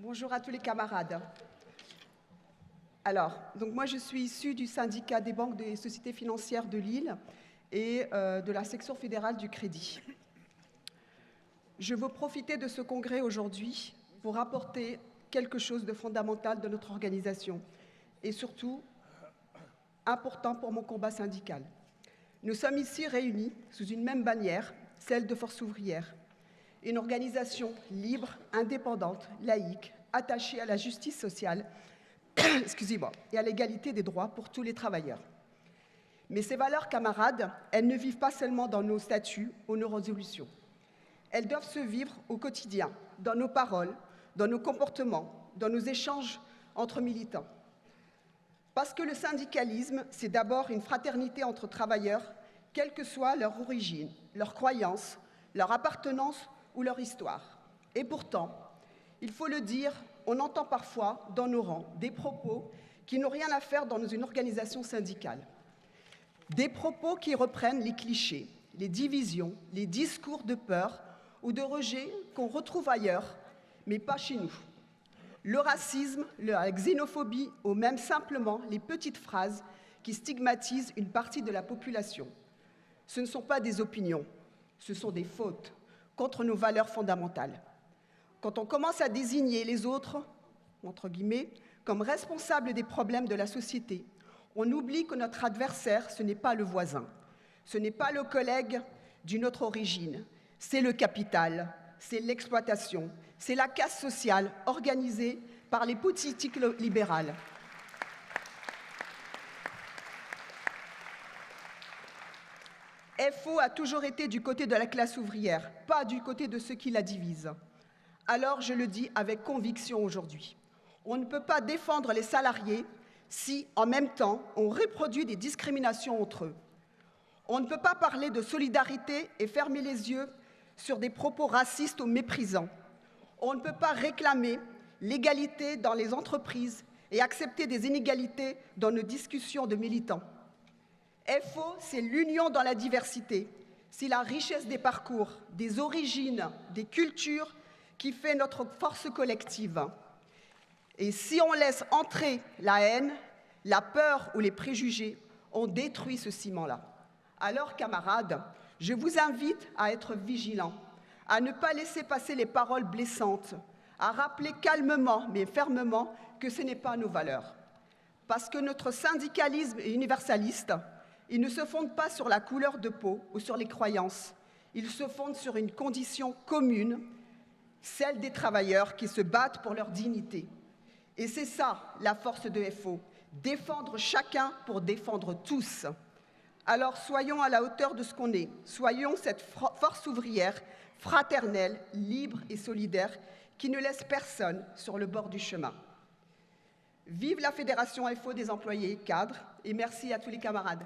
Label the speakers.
Speaker 1: Bonjour à tous les camarades. Alors, moi je suis issue du syndicat des banques des sociétés financières de Lille et de la section fédérale du Crédit. Je veux profiter de ce congrès aujourd'hui pour apporter quelque chose de fondamental de notre organisation et surtout important pour mon combat syndical. Nous sommes ici réunis sous une même bannière, celle de Force ouvrière, une organisation libre, indépendante, laïque, attachée à la justice sociale et à l'égalité des droits pour tous les travailleurs. Mais ces valeurs, camarades, elles ne vivent pas seulement dans nos statuts ou nos résolutions. Elles doivent se vivre au quotidien, dans nos paroles, dans nos comportements, dans nos échanges entre militants. Parce que le syndicalisme, c'est d'abord une fraternité entre travailleurs, quelle que soit leur origine, leur croyance, leur appartenance ou leur histoire. Et pourtant, il faut le dire, on entend parfois dans nos rangs des propos qui n'ont rien à faire dans une organisation syndicale. Des propos qui reprennent les clichés, les divisions, les discours de peur ou de rejet qu'on retrouve ailleurs, mais pas chez nous. Le racisme, la xénophobie ou même simplement les petites phrases qui stigmatisent une partie de la population. Ce ne sont pas des opinions, ce sont des fautes contre nos valeurs fondamentales. Quand on commence à désigner les autres, entre guillemets, comme responsables des problèmes de la société, on oublie que notre adversaire, ce n'est pas le voisin, ce n'est pas le collègue d'une autre origine, c'est le capital, c'est l'exploitation, c'est la casse sociale organisée par les politiques libérales. FO a toujours été du côté de la classe ouvrière, pas du côté de ceux qui la divisent. Alors je le dis avec conviction aujourd'hui. On ne peut pas défendre les salariés si, en même temps, on reproduit des discriminations entre eux. On ne peut pas parler de solidarité et fermer les yeux sur des propos racistes ou méprisants. On ne peut pas réclamer l'égalité dans les entreprises et accepter des inégalités dans nos discussions de militants. FO, c'est l'union dans la diversité, c'est la richesse des parcours, des origines, des cultures qui fait notre force collective. Et si on laisse entrer la haine, la peur ou les préjugés, on détruit ce ciment-là. Alors, camarades, je vous invite à être vigilants, à ne pas laisser passer les paroles blessantes, à rappeler calmement mais fermement que ce n'est pas nos valeurs. Parce que notre syndicalisme est universaliste, il ne se fonde pas sur la couleur de peau ou sur les croyances, il se fonde sur une condition commune, celle des travailleurs qui se battent pour leur dignité. Et c'est ça la force de FO, défendre chacun pour défendre tous. Alors soyons à la hauteur de ce qu'on est, soyons cette force ouvrière, fraternelle, libre et solidaire, qui ne laisse personne sur le bord du chemin. Vive la Fédération FO des employés cadres et merci à tous les camarades.